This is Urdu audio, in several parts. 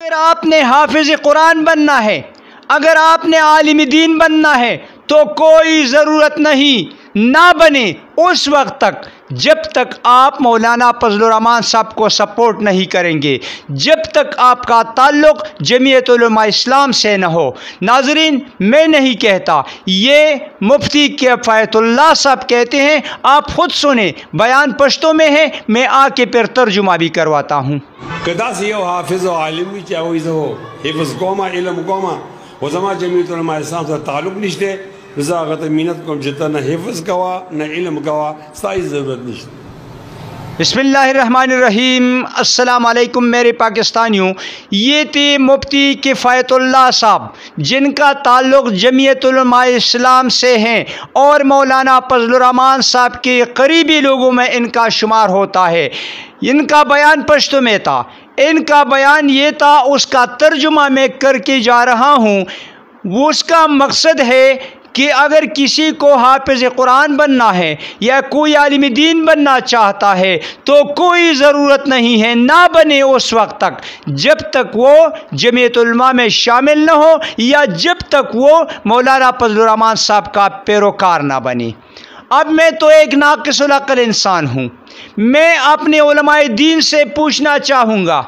اگر آپ نے حافظ قرآن بننا ہے، اگر آپ نے عالم دین بننا ہے تو کوئی ضرورت نہیں، نہ بنے اس وقت تک جب تک آپ مولانا فضل الرحمان صاحب کو سپورٹ نہیں کریں گے، جب تک آپ کا تعلق جمعیت علماء اسلام سے نہ ہو۔ ناظرین، میں نہیں کہتا، یہ مفتی کفایت اللہ صاحب کہتے ہیں، آپ خود سنیں، بیان پشتو میں ہے، میں آ کے پھر ترجمہ بھی کرواتا ہوں۔ کدا سے یو حافظ و عالم چاہوئی زو حفظ کوما علم کوما و زما جمعیت علماء اسلام سے تعلق نشتے، رضا غت مینت کو جتا نہ حفظ کوا نہ علم کوا، سائی ضرورت نشتے۔ بسم اللہ الرحمن الرحیم۔ السلام علیکم میرے پاکستانیوں، یہ تھے مفتی کفایت اللہ صاحب جن کا تعلق جمعیت علماء اسلام سے ہیں اور مولانا فضل الرحمان صاحب کے قریبی لوگوں میں ان کا شمار ہوتا ہے۔ ان کا بیان پشتو میں تھا، ان کا بیان یہ تھا، اس کا ترجمہ میں کر کے جا رہا ہوں۔ وہ اس کا مقصد ہے کہ اگر کسی کو حافظ قرآن بننا ہے یا کوئی عالم دین بننا چاہتا ہے تو کوئی ضرورت نہیں ہے، نہ بنے اس وقت تک جب تک وہ جمعیت علماء میں شامل نہ ہو یا جب تک وہ مولانا فضل الرحمان صاحب کا پیروکار نہ بنے۔ اب میں تو ایک ناقص العقل انسان ہوں، میں اپنے علماء دین سے پوچھنا چاہوں گا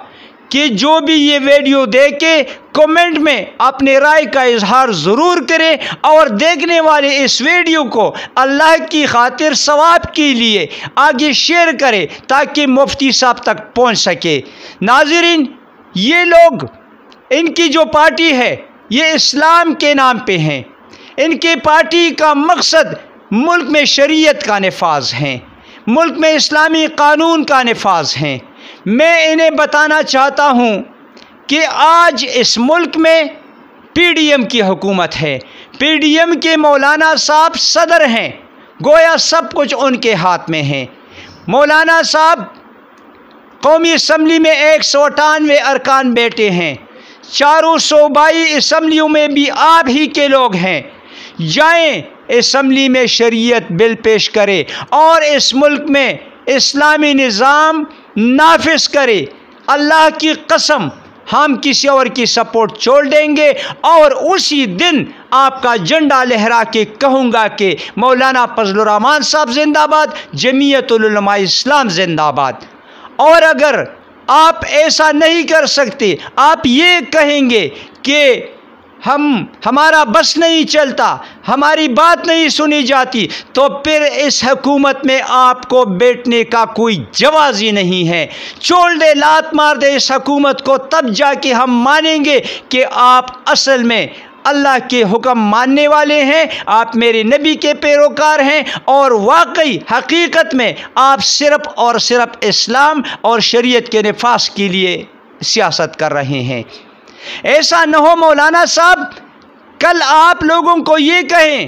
کہ جو بھی یہ ویڈیو دیکھے کمنٹ میں اپنے رائے کا اظہار ضرور کرے اور دیکھنے والے اس ویڈیو کو اللہ کی خاطر ثواب کے لیے آگے شیئر کرے تاکہ مفتی صاحب تک پہنچ سکے۔ ناظرین، یہ لوگ، ان کی جو پارٹی ہے یہ اسلام کے نام پہ ہیں، ان کی پارٹی کا مقصد ملک میں شریعت کا نفاذ ہے، ملک میں اسلامی قانون کا نفاذ ہے۔ میں انہیں بتانا چاہتا ہوں کہ آج اس ملک میں پی ڈی ایم کی حکومت ہے، پی ڈی ایم کے مولانا صاحب صدر ہیں، گویا سب کچھ ان کے ہاتھ میں ہے۔ مولانا صاحب قومی اسمبلی میں 198 ارکان بیٹے ہیں، چاروں صوبائی اسمبلیوں میں بھی آپ ہی کے لوگ ہیں۔ جائیں اسمبلی میں شریعت بل پیش کرے اور اس ملک میں اسلامی نظام نافذ کرے، اللہ کی قسم ہم کسی اور کی سپورٹ چھوڑ دیں گے اور اسی دن آپ کا جھنڈا لہرا کے کہوں گا کہ مولانا فضل الرحمان صاحب زندہ باد، جمعیت علماء اسلام زندہ باد۔ اور اگر آپ ایسا نہیں کر سکتے، آپ یہ کہیں گے کہ ہمارا بس نہیں چلتا، ہماری بات نہیں سنی جاتی، تو پھر اس حکومت میں آپ کو بیٹھنے کا کوئی جواز ہی نہیں ہے۔ چھوڑ دے، لات مار دے اس حکومت کو، تب جا کے ہم مانیں گے کہ آپ اصل میں اللہ کے حکم ماننے والے ہیں، آپ میرے نبی کے پیروکار ہیں اور واقعی حقیقت میں آپ صرف اور صرف اسلام اور شریعت کے نفاذ کے لیے سیاست کر رہے ہیں۔ ایسا نہ ہو مولانا صاحب کل آپ لوگوں کو یہ کہیں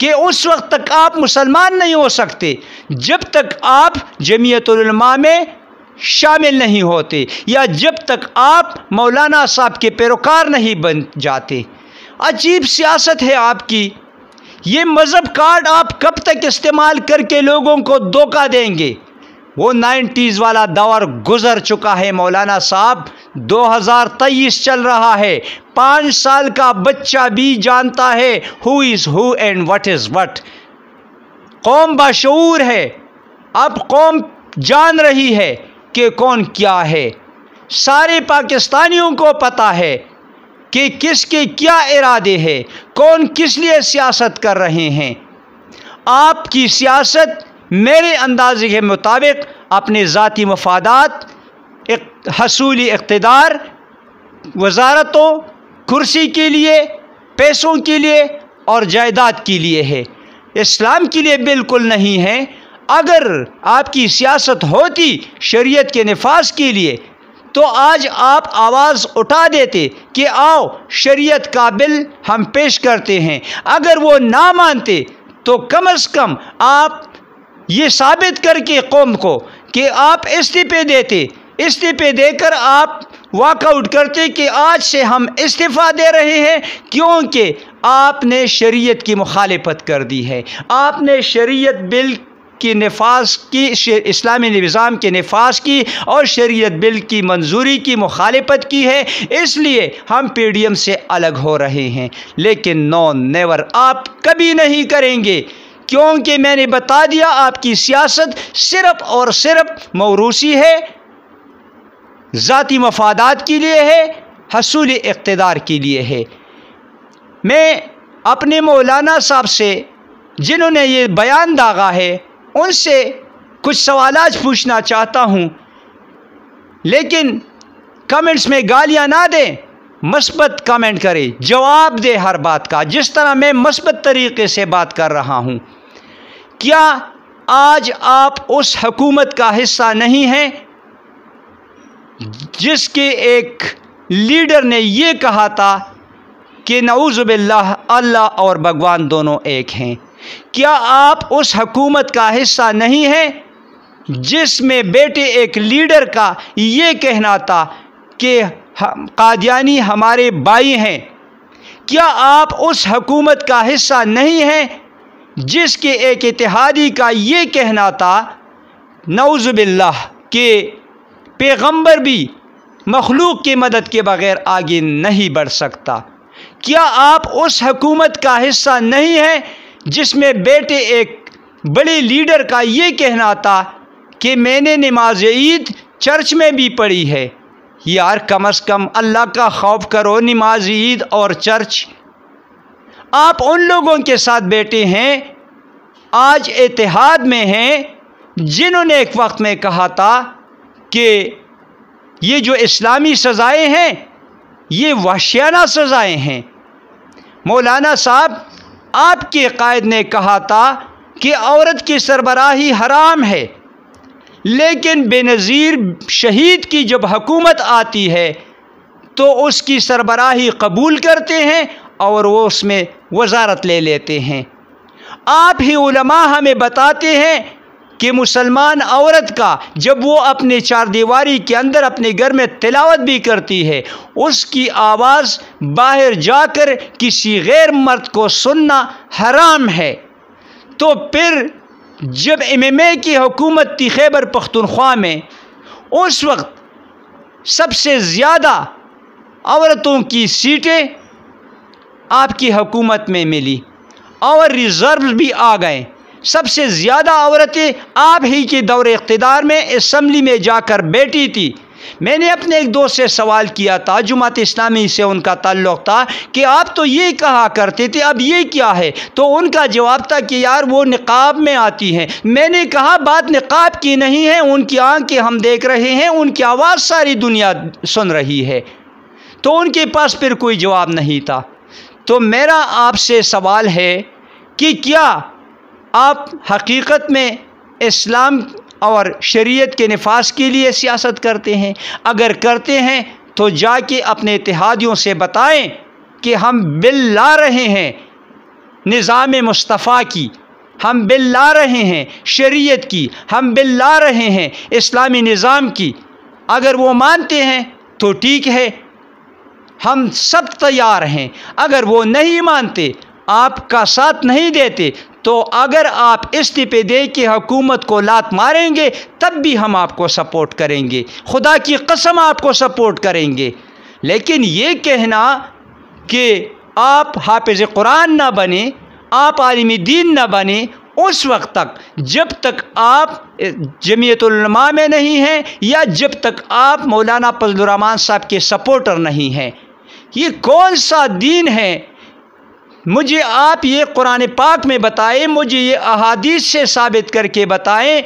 کہ اس وقت تک آپ مسلمان نہیں ہو سکتے جب تک آپ جمعیت علماء میں شامل نہیں ہوتے یا جب تک آپ مولانا صاحب کے پیروکار نہیں بن جاتے۔ عجیب سیاست ہے آپ کی۔ یہ مذہب کارڈ آپ کب تک استعمال کر کے لوگوں کو دھوکہ دیں گے؟ وہ 90s والا دور گزر چکا ہے مولانا صاحب، 2023 چل رہا ہے، 5 سال کا بچہ بھی جانتا ہے who is who and what is what۔ قوم باشعور ہے، اب قوم جان رہی ہے کہ کون کیا ہے، سارے پاکستانیوں کو پتہ ہے کہ کس کے کیا ارادے ہیں، کون کس لیے سیاست کر رہے ہیں۔ آپ کی سیاست میرے اندازے کے مطابق اپنے ذاتی مفادات، حصول اقتدار، وزارتوں، کرسی کے لیے، پیسوں کے لیے اور جائیداد کے لیے ہے، اسلام کے لیے بالکل نہیں ہے۔ اگر آپ کی سیاست ہوتی شریعت کے نفاذ کے لیے تو آج آپ آواز اٹھا دیتے کہ آؤ شریعت کا بل ہم پیش کرتے ہیں۔ اگر وہ نہ مانتے تو کم از کم آپ یہ ثابت کر کے قوم کو کہ آپ استعفے دیتے، استعفے دے کر آپ واک آؤٹ کرتے کہ آج سے ہم استعفیٰ دے رہے ہیں کیونکہ آپ نے شریعت کی مخالفت کر دی ہے، آپ نے شریعت بل کی نفاذ کی، اسلامی نظام کے نفاذ کی اور شریعت بل کی منظوری کی مخالفت کی ہے، اس لیے ہم پی ڈی ایم سے الگ ہو رہے ہیں۔ لیکن نو نیور، آپ کبھی نہیں کریں گے، کیونکہ میں نے بتا دیا آپ کی سیاست صرف اور صرف موروثی ہے، ذاتی مفادات کے لیے ہے، حصول اقتدار کے لیے ہے۔ میں اپنے مولانا صاحب سے جنہوں نے یہ بیان داغا ہے ان سے کچھ سوالات پوچھنا چاہتا ہوں، لیکن کمنٹس میں گالیاں نہ دیں، مثبت کمنٹ کرے، جواب دے ہر بات کا، جس طرح میں مثبت طریقے سے بات کر رہا ہوں۔ کیا آج آپ اس حکومت کا حصہ نہیں ہیں جس کے ایک لیڈر نے یہ کہا تھا کہ نعوذ باللہ اللہ اور بھگوان دونوں ایک ہیں؟ کیا آپ اس حکومت کا حصہ نہیں ہیں جس میں بیٹے ایک لیڈر کا یہ کہنا تھا کہ قادیانی ہمارے بھائی ہیں؟ کیا آپ اس حکومت کا حصہ نہیں ہیں جس کے ایک اتحادی کا یہ کہنا تھا نعوذ باللہ کہ پیغمبر بھی مخلوق کی مدد کے بغیر آگے نہیں بڑھ سکتا؟ کیا آپ اس حکومت کا حصہ نہیں ہیں جس میں بیٹے ایک بڑے لیڈر کا یہ کہنا تھا کہ میں نے نماز عید چرچ میں بھی پڑھی ہے؟ یار کم از کم اللہ کا خوف کرو، نماز عید اور چرچ۔ آپ ان لوگوں کے ساتھ بیٹھے ہیں، آج اتحاد میں ہیں، جنہوں نے ایک وقت میں کہا تھا کہ یہ جو اسلامی سزائیں ہیں یہ وحشیانہ سزائیں ہیں۔ مولانا صاحب، آپ کے قائد نے کہا تھا کہ عورت کی سربراہی حرام ہے، لیکن بے نظیر شہید کی جب حکومت آتی ہے تو اس کی سربراہی قبول کرتے ہیں اور وہ اس میں وزارت لے لیتے ہیں۔ آپ ہی علماء ہمیں بتاتے ہیں کہ مسلمان عورت کا جب وہ اپنے چار دیواری کے اندر اپنے گھر میں تلاوت بھی کرتی ہے، اس کی آواز باہر جا کر کسی غیر مرد کو سننا حرام ہے۔ تو پھر جب MMA کی حکومت تھی خیبر پختونخوا میں، اس وقت سب سے زیادہ عورتوں کی سیٹیں آپ کی حکومت میں ملی اور ریزرو بھی آ گئے۔ سب سے زیادہ عورتیں آپ ہی کے دور اقتدار میں اسمبلی میں جا کر بیٹھی تھی۔ میں نے اپنے ایک دوست سے سوال کیا تھا، جماعت اسلامی سے ان کا تعلق تھا، کہ آپ تو یہ کہا کرتے تھے اب یہ کیا ہے؟ تو ان کا جواب تھا کہ یار وہ نقاب میں آتی ہیں۔ میں نے کہا بات نقاب کی نہیں ہے، ان کی آنکھیں ہم دیکھ رہے ہیں، ان کی آواز ساری دنیا سن رہی ہے۔ تو ان کے پاس پھر کوئی جواب نہیں تھا۔ تو میرا آپ سے سوال ہے کہ کیا آپ حقیقت میں اسلام اور شریعت کے نفاذ کے لیے سیاست کرتے ہیں؟ اگر کرتے ہیں تو جا کے اپنے اتحادیوں سے بتائیں کہ ہم بل لا رہے ہیں نظام مصطفیٰ کی، ہم بل لا رہے ہیں شریعت کی، ہم بل لا رہے ہیں اسلامی نظام کی۔ اگر وہ مانتے ہیں تو ٹھیک ہے، ہم سب تیار ہیں۔ اگر وہ نہیں مانتے، آپ کا ساتھ نہیں دیتے، تو اگر آپ استعفے دے کے حکومت کو لات ماریں گے تب بھی ہم آپ کو سپورٹ کریں گے، خدا کی قسم آپ کو سپورٹ کریں گے۔ لیکن یہ کہنا کہ آپ حافظ قرآن نہ بنیں، آپ عالم دین نہ بنیں اس وقت تک جب تک آپ جمعیت العلماء میں نہیں ہیں یا جب تک آپ مولانا فضل الرحمان صاحب کے سپورٹر نہیں ہیں، یہ کون سا دین ہے؟ مجھے آپ یہ قرآن پاک میں بتائیں، مجھے یہ احادیث سے ثابت کر کے بتائیں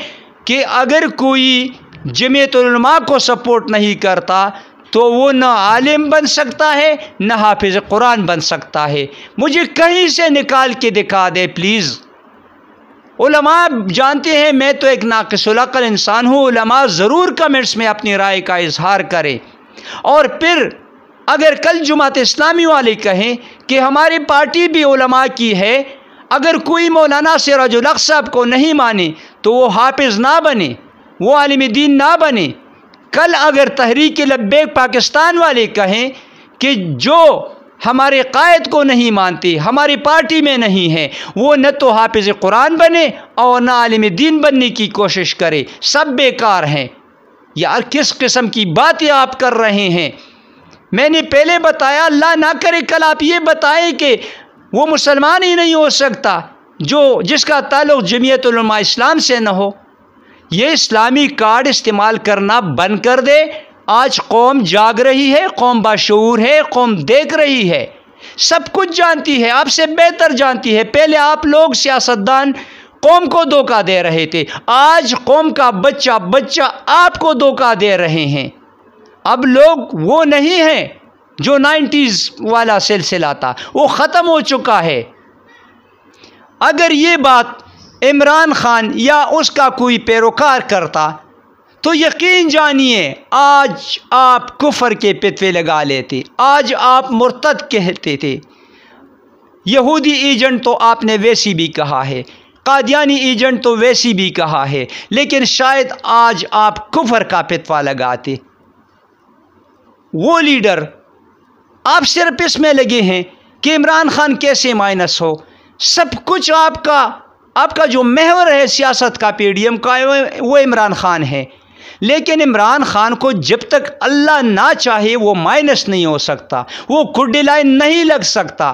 کہ اگر کوئی جمعیت العلماء کو سپورٹ نہیں کرتا تو وہ نہ عالم بن سکتا ہے نہ حافظ قرآن بن سکتا ہے۔ مجھے کہیں سے نکال کے دکھا دے پلیز۔ علماء جانتے ہیں میں تو ایک ناقص العقل انسان ہوں، علماء ضرور کمنٹس میں اپنی رائے کا اظہار کریں۔ اور پھر اگر کل جماعت اسلامی والے کہیں کہ ہماری پارٹی بھی علماء کی ہے، اگر کوئی مولانا سراج الحق صاحب کو نہیں مانے تو وہ حافظ نہ بنے، وہ عالم دین نہ بنے۔ کل اگر تحریک لبیک پاکستان والے کہیں کہ جو ہمارے قائد کو نہیں مانتے، ہماری پارٹی میں نہیں ہیں، وہ نہ تو حافظ قرآن بنے اور نہ عالم دین بننے کی کوشش کرے، سب بیکار ہیں۔ یار کس قسم کی باتیں آپ کر رہے ہیں؟ میں نے پہلے بتایا، اللہ نہ کرے کل آپ یہ بتائیں کہ وہ مسلمان ہی نہیں ہو سکتا جس کا تعلق جمعیت علماء اسلام سے نہ ہو۔ یہ اسلامی کارڈ استعمال کرنا بند کر دے۔ آج قوم جاگ رہی ہے، قوم باشعور ہے، قوم دیکھ رہی ہے، سب کچھ جانتی ہے، آپ سے بہتر جانتی ہے۔ پہلے آپ لوگ سیاستدان قوم کو دھوکہ دے رہے تھے، آج قوم کا بچہ آپ کو دھوکہ دے رہے ہیں۔ اب لوگ وہ نہیں ہیں جو 90s والا سلسلہ تھا، وہ ختم ہو چکا ہے۔ اگر یہ بات عمران خان یا اس کا کوئی پیروکار کرتا تو یقین جانیے آج آپ کفر کے فتوے لگا لیتے، آج آپ مرتد کہتے تھے۔ یہودی ایجنٹ تو آپ نے ویسی بھی کہا ہے، قادیانی ایجنٹ تو ویسی بھی کہا ہے، لیکن شاید آج آپ کفر کا فتویٰ لگاتے۔ وہ لیڈر آپ صرف اس میں لگے ہیں کہ عمران خان کیسے مائنس ہو، سب کچھ آپ کا جو محور ہے سیاست کا PDM کا وہ عمران خان ہے، لیکن عمران خان کو جب تک اللہ نہ چاہے وہ مائنس نہیں ہو سکتا، وہ کھڈی لائن نہیں لگ سکتا۔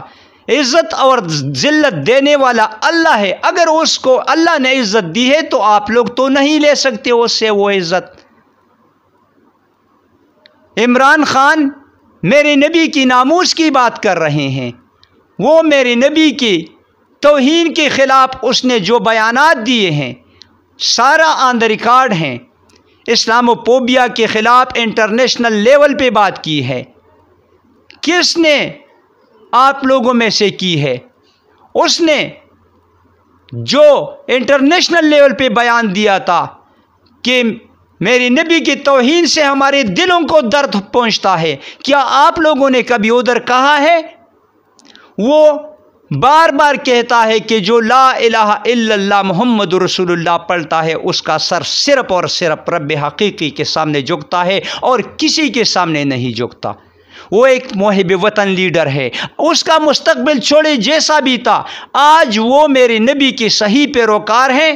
عزت اور ذلت دینے والا اللہ ہے، اگر اس کو اللہ نے عزت دی ہے تو آپ لوگ تو نہیں لے سکتے اس سے وہ عزت۔ عمران خان میرے نبی کی ناموس کی بات کر رہے ہیں، وہ میرے نبی کی توہین کے خلاف اس نے جو بیانات دیے ہیں سارا آن دا ریکارڈ ہیں۔ اسلام و فوبیا کے خلاف انٹرنیشنل لیول پہ بات کی ہے۔ کس نے آپ لوگوں میں سے کی ہے؟ اس نے جو انٹرنیشنل لیول پہ بیان دیا تھا کہ میرے نبی کی توہین سے ہمارے دلوں کو درد پہنچتا ہے، کیا آپ لوگوں نے کبھی ادھر کہا ہے؟ وہ بار بار کہتا ہے کہ جو لا الہ الا اللہ محمد رسول اللہ پڑھتا ہے اس کا سر صرف اور صرف رب حقیقی کے سامنے جھکتا ہے اور کسی کے سامنے نہیں جھکتا۔ وہ ایک محب وطن لیڈر ہے، اس کا مستقبل چھوڑے جیسا بھی تھا، آج وہ میرے نبی کے صحیح پیروکار ہیں۔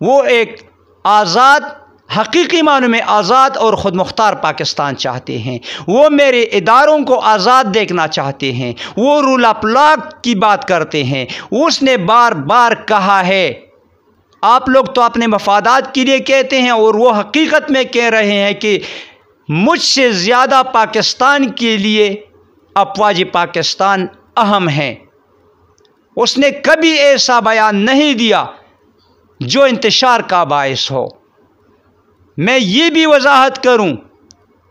وہ ایک آزاد، حقیقی معنوں میں آزاد اور خود مختار پاکستان چاہتے ہیں۔ وہ میرے اداروں کو آزاد دیکھنا چاہتے ہیں، وہ رول آف لا کی بات کرتے ہیں۔ اس نے بار بار کہا ہے، آپ لوگ تو اپنے مفادات کے لیے کہتے ہیں اور وہ حقیقت میں کہہ رہے ہیں کہ مجھ سے زیادہ پاکستان کے لیے افواج پاکستان اہم ہیں۔ اس نے کبھی ایسا بیان نہیں دیا جو انتشار کا باعث ہو۔ میں یہ بھی وضاحت کروں،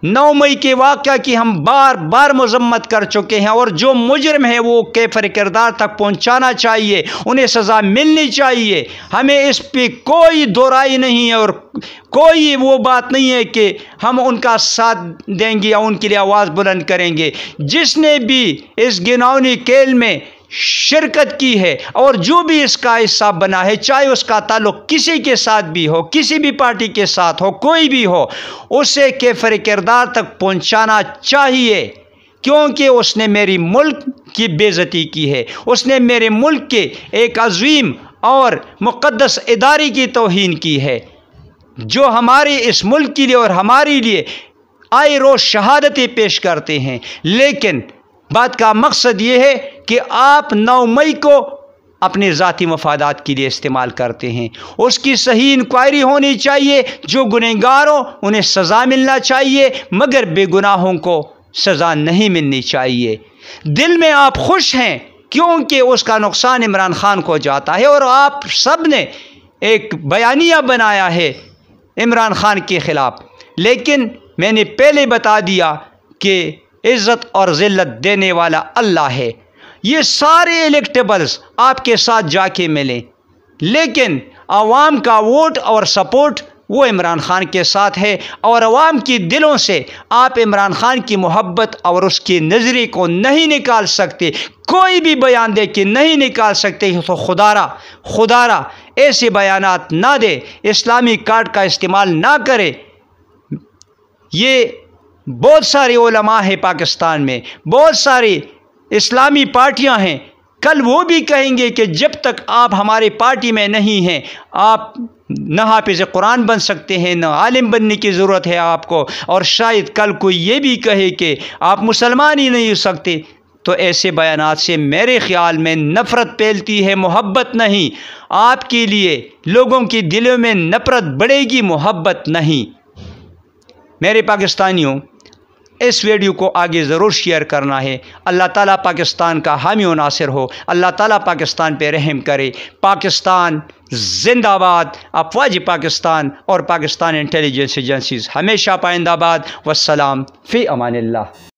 9 مئی کے واقعہ کی ہم بار بار مذمت کر چکے ہیں، اور جو مجرم ہے وہ کیفر کردار تک پہنچانا چاہیے، انہیں سزا ملنی چاہیے۔ ہمیں اس پہ کوئی دو رائے نہیں ہے اور کوئی وہ بات نہیں ہے کہ ہم ان کا ساتھ دیں گے یا ان کے لیے آواز بلند کریں گے۔ جس نے بھی اس گناؤنی کھیل میں شرکت کی ہے اور جو بھی اس کا حصہ بنا ہے، چاہے اس کا تعلق کسی کے ساتھ بھی ہو، کسی بھی پارٹی کے ساتھ ہو، کوئی بھی ہو، اسے کیفر کردار تک پہنچانا چاہیے، کیونکہ اس نے میری ملک کی بے عزتی کی ہے، اس نے میرے ملک کے ایک عظیم اور مقدس ادارے کی توہین کی ہے، جو ہمارے اس ملک کے لیے اور ہمارے لیے آئے روز شہادتیں پیش کرتے ہیں۔ لیکن بات کا مقصد یہ ہے کہ آپ 9 مئی کو اپنے ذاتی مفادات کے لیے استعمال کرتے ہیں۔ اس کی صحیح انکوائری ہونی چاہیے، جو گنہگار ہوں انہیں سزا ملنا چاہیے، مگر بے گناہوں کو سزا نہیں ملنی چاہیے۔ دل میں آپ خوش ہیں کیونکہ اس کا نقصان عمران خان کو جاتا ہے، اور آپ سب نے ایک بیانیہ بنایا ہے عمران خان کے خلاف، لیکن میں نے پہلے بتا دیا کہ عزت اور ذلت دینے والا اللہ ہے۔ یہ سارے الیکٹیبلز آپ کے ساتھ جا کے ملیں، لیکن عوام کا ووٹ اور سپورٹ وہ عمران خان کے ساتھ ہے، اور عوام کی دلوں سے آپ عمران خان کی محبت اور اس کی نظریے کو نہیں نکال سکتے، کوئی بھی بیان دے کے نہیں نکال سکتے۔ تو خدا را ایسے بیانات نہ دے، اسلامی کارڈ کا استعمال نہ کرے۔ یہ بہت سارے علماء ہیں پاکستان میں، بہت سارے اسلامی پارٹیاں ہیں، کل وہ بھی کہیں گے کہ جب تک آپ ہماری پارٹی میں نہیں ہیں آپ نہ حافظ قرآن بن سکتے ہیں، نہ عالم بننے کی ضرورت ہے آپ کو، اور شاید کل کوئی یہ بھی کہے کہ آپ مسلمان ہی نہیں ہو سکتے۔ تو ایسے بیانات سے میرے خیال میں نفرت پھیلتی ہے، محبت نہیں۔ آپ کے لیے لوگوں کے دلوں میں نفرت بڑھے گی، محبت نہیں۔ میرے پاکستانیوں، اس ویڈیو کو آگے ضرور شیئر کرنا ہے۔ اللہ تعالیٰ پاکستان کا حامی و ناصر ہو، اللہ تعالیٰ پاکستان پہ رحم کرے۔ پاکستان زندہ باد، افواج پاکستان اور پاکستان انٹیلیجنس ایجنسیز ہمیشہ پائندہ باد۔ والسلام فی امان اللہ۔